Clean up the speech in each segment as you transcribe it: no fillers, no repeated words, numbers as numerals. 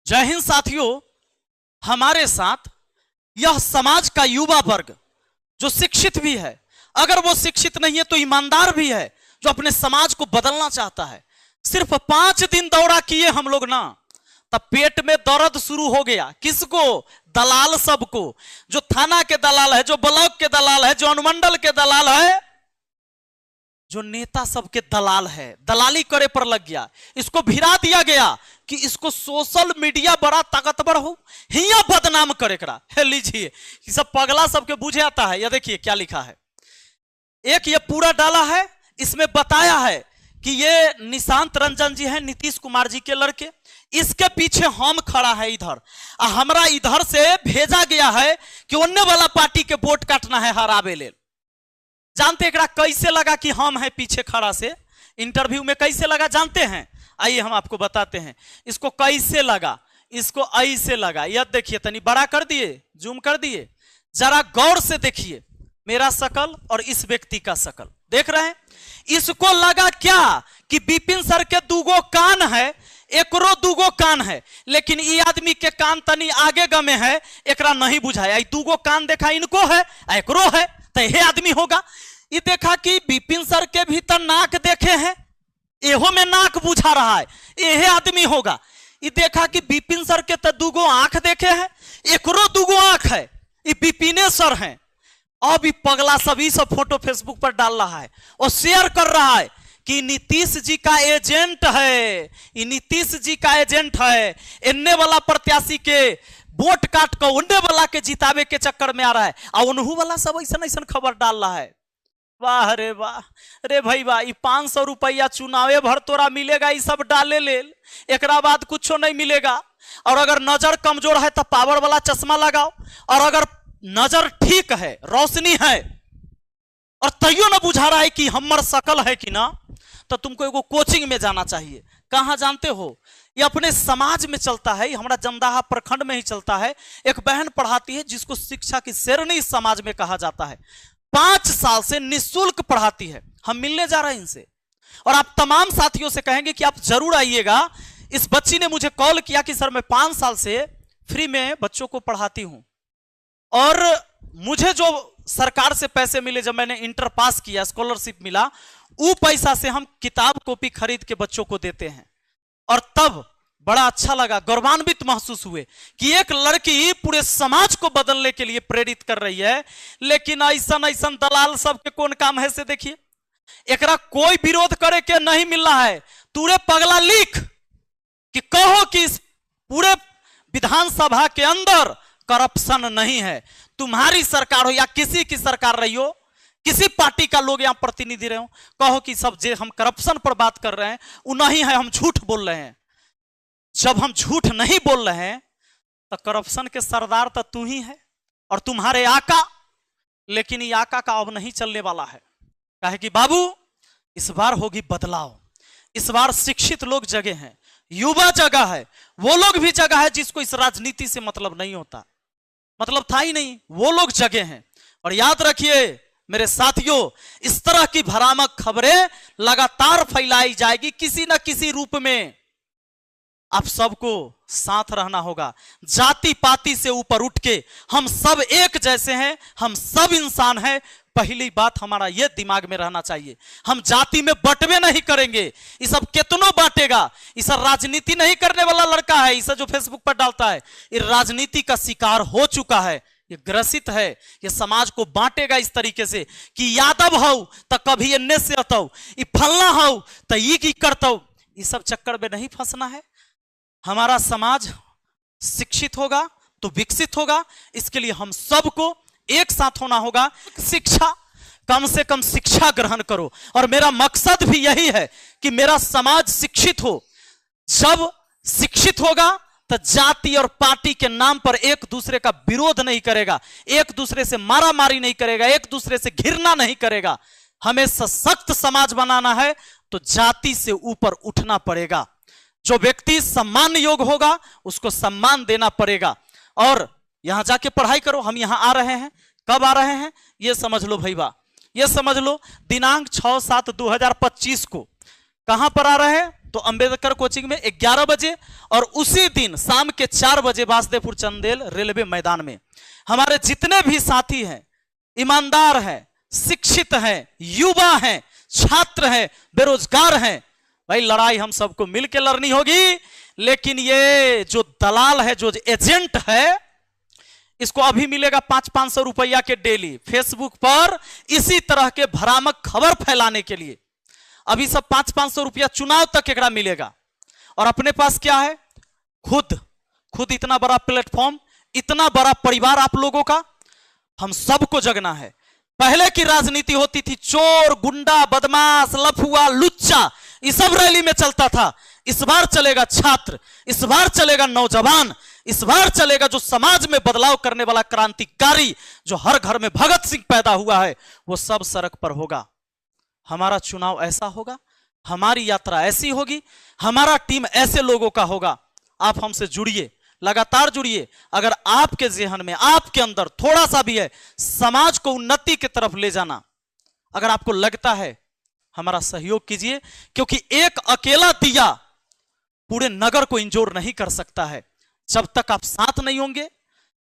जय हिंद साथियों, हमारे साथ यह समाज का युवा वर्ग जो शिक्षित भी है, अगर वो शिक्षित नहीं है तो ईमानदार भी है, जो अपने समाज को बदलना चाहता है। सिर्फ 5 दिन दौरा किए हम लोग ना, तब पेट में दर्द शुरू हो गया। किसको? दलाल सबको, जो थाना के दलाल है, जो ब्लॉक के दलाल है, जो अनुमंडल के दलाल है, जो नेता सबके दलाल है, दलाली करे पर लग गया। इसको भिड़ा दिया गया कि इसको सोशल मीडिया बड़ा ताकतवर हो, हिया बदनाम करे करा। लीजिए, ये सब पगला सबके बुझे आता है। यह देखिए क्या लिखा है। एक ये पूरा डाला है, इसमें बताया है कि ये निशांत रंजन जी हैं, नीतीश कुमार जी के लड़के। इसके पीछे हम खड़ा है इधर, हमरा इधर से भेजा गया है कि उन्ने वाला पार्टी के वोट काटना है हरावे ले। जानते एकरा कैसे लगा कि हम हैं पीछे खड़ा से? इंटरव्यू में कैसे लगा जानते हैं? आइए हम आपको बताते हैं इसको कैसे लगा। इसको ऐसे लगा, यह देखिए, तनी बड़ा कर दिए, जूम कर दिए, जरा गौर से देखिए मेरा शकल और इस व्यक्ति का शकल, देख रहे हैं? इसको लगा क्या कि विपिन सर के दूगो कान है, एकरो दूगो कान है, लेकिन ये आदमी के कान तनी आगे गमे है, एकरा नहीं बुझाया। दूगो कान देखा इनको है, एकरो है, तो यह आदमी होगा। ये देखा कि विपिन सर के भीतर नाक देखे हैं, एहो में नाक बुझा रहा है, यह आदमी होगा। ये देखा कि विपिन सर के तो दूगो आंख देखे हैं, एकरो दूगो आंख है, ये विपिने सर हैं। अब ये पगला सभी सब फोटो फेसबुक पर डाल रहा है और शेयर कर रहा है कि नीतीश जी का एजेंट है, ये नीतीश जी का एजेंट है, इन्ने वाला प्रत्याशी के वोट काट कर उन्ने वाला के जितावे के चक्कर में आ रहा है, और उन्हू वाला सब ऐसा ऐसा खबर डाल रहा है। वाह रे वाह रे भाई वाह, 500 रुपया चुनावे भर तोरा मिलेगा, ये सब डाले ले, एकरा बाद कुछ नहीं मिलेगा। और अगर नजर कमजोर है तो पावर वाला चश्मा लगाओ, और अगर नजर ठीक है, रोशनी है, और तैयो ना बुझा रहा है कि हमर शकल है कि ना, तो तुमको एगो कोचिंग में जाना चाहिए। कहां जानते हो? ये अपने समाज में चलता है, हमारा जमदाहा प्रखंड में ही चलता है। एक बहन पढ़ाती है जिसको शिक्षा की शेरनी इस समाज में कहा जाता है। 5 साल से निःशुल्क पढ़ाती है। हम मिलने जा रहे हैं इनसे, और आप तमाम साथियों से कहेंगे कि आप जरूर आइएगा। इस बच्ची ने मुझे कॉल किया कि सर मैं 5 साल से फ्री में बच्चों को पढ़ाती हूं, और मुझे जो सरकार से पैसे मिले, जब मैंने इंटर पास किया, स्कॉलरशिप मिला, वो पैसा से हम किताब कॉपी खरीद के बच्चों को देते हैं। और तब बड़ा अच्छा लगा, गौरवान्वित महसूस हुए कि एक लड़की पूरे समाज को बदलने के लिए प्रेरित कर रही है। लेकिन ऐसा ऐसा दलाल सबके कौन काम है से देखिए, एकरा कोई विरोध करे के नहीं मिल रहा है। तूरे पगला लिख कि कहो कि इस पूरे विधानसभा के अंदर करप्शन नहीं है। तुम्हारी सरकार हो या किसी की सरकार रही हो, किसी पार्टी का लोग यहां प्रतिनिधि रहे हो, कहो कि सब जे हम करप्शन पर बात कर रहे हैं वो नहीं है, हम झूठ बोल रहे हैं। जब हम झूठ नहीं बोल रहे हैं तो करप्शन के सरदार तो तू ही है और तुम्हारे आका। लेकिन ये आका का अब नहीं चलने वाला है, कहे कि बाबू इस बार होगी बदलाव, इस बार शिक्षित लोग जगह हैं, युवा जगह है, वो लोग भी जगह है जिसको इस राजनीति से मतलब नहीं होता, मतलब था ही नहीं, वो लोग जगह हैं। और याद रखिए मेरे साथियों, इस तरह की भ्रामक खबरें लगातार फैलाई जाएगी किसी न किसी रूप में। आप सबको साथ रहना होगा, जाति पाति से ऊपर उठ के हम सब एक जैसे हैं, हम सब इंसान हैं। पहली बात हमारा यह दिमाग में रहना चाहिए, हम जाति में बंटवे नहीं करेंगे। ये सब कितनों बांटेगा, ये सब राजनीति नहीं करने वाला लड़का है, इसे जो फेसबुक पर डालता है, ये राजनीति का शिकार हो चुका है, ये ग्रसित है, ये समाज को बांटेगा इस तरीके से कि यादव हो तो कभी इन्ने से अतो, ये फलना हो तो ये की करतो। ये सब चक्कर में नहीं फंसना है। हमारा समाज शिक्षित होगा तो विकसित होगा, इसके लिए हम सबको एक साथ होना होगा। शिक्षा, कम से कम शिक्षा ग्रहण करो, और मेरा मकसद भी यही है कि मेरा समाज शिक्षित हो। जब शिक्षित होगा तो जाति और पार्टी के नाम पर एक दूसरे का विरोध नहीं करेगा, एक दूसरे से मारामारी नहीं करेगा, एक दूसरे से घृणा नहीं करेगा। हमें सशक्त समाज बनाना है तो जाति से ऊपर उठना पड़ेगा। जो व्यक्ति सम्मान योग्य होगा उसको सम्मान देना पड़ेगा। और यहां जाके पढ़ाई करो। हम यहां आ रहे हैं, कब आ रहे हैं ये समझ लो भैया, ये समझ लो दिनांक 6/7/2025 को। कहां पर आ रहे हैं? तो अंबेडकर कोचिंग में 11 बजे, और उसी दिन शाम के 4 बजे वासुदेवपुर चंदेल रेलवे मैदान में हमारे जितने भी साथी हैं, ईमानदार हैं, शिक्षित हैं, युवा हैं, छात्र हैं, बेरोजगार हैं, भाई लड़ाई हम सबको मिलकर लड़नी होगी। लेकिन ये जो दलाल है, जो एजेंट है, इसको अभी मिलेगा 500-500 रुपया के डेली फेसबुक पर इसी तरह के भ्रामक खबर फैलाने के लिए। अभी सब 500-500 रुपया चुनाव तक एकरा मिलेगा, और अपने पास क्या है? खुद इतना बड़ा प्लेटफॉर्म, इतना बड़ा परिवार आप लोगों का, हम सबको जगना है। पहले की राजनीति होती थी, चोर, गुंडा, बदमाश, लफुआ, लुच्चा, ये सब रैली में चलता था। इस बार चलेगा छात्र, इस बार चलेगा नौजवान, इस बार चलेगा जो समाज में बदलाव करने वाला क्रांतिकारी, जो हर घर में भगत सिंह पैदा हुआ है, वो सब सड़क पर होगा। हमारा चुनाव ऐसा होगा, हमारी यात्रा ऐसी होगी, हमारा टीम ऐसे लोगों का होगा। आप हमसे जुड़िए, लगातार जुड़िए। अगर आपके ज़हन में, आपके अंदर थोड़ा सा भी है समाज को उन्नति की तरफ ले जाना, अगर आपको लगता है, हमारा सहयोग कीजिए, क्योंकि एक अकेला दिया पूरे नगर को इंजोर नहीं कर सकता है। जब तक आप साथ नहीं होंगे,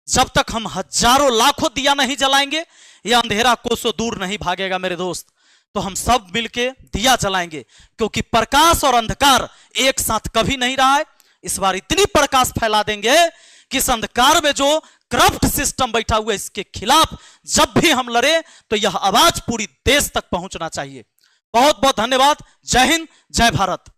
जब तक हम हजारों लाखों दिया नहीं जलाएंगे, यह अंधेरा कोसों दूर नहीं भागेगा मेरे दोस्त। तो हम सब मिलके दिया जलाएंगे, क्योंकि प्रकाश और अंधकार एक साथ कभी नहीं रहा है। इस बार इतनी प्रकाश फैला देंगे कि इस अंधकार में जो करप्ट सिस्टम बैठा हुआ है, इसके खिलाफ जब भी हम लड़े तो यह आवाज पूरी देश तक पहुंचना चाहिए। बहुत बहुत धन्यवाद। जय हिंद, जय भारत।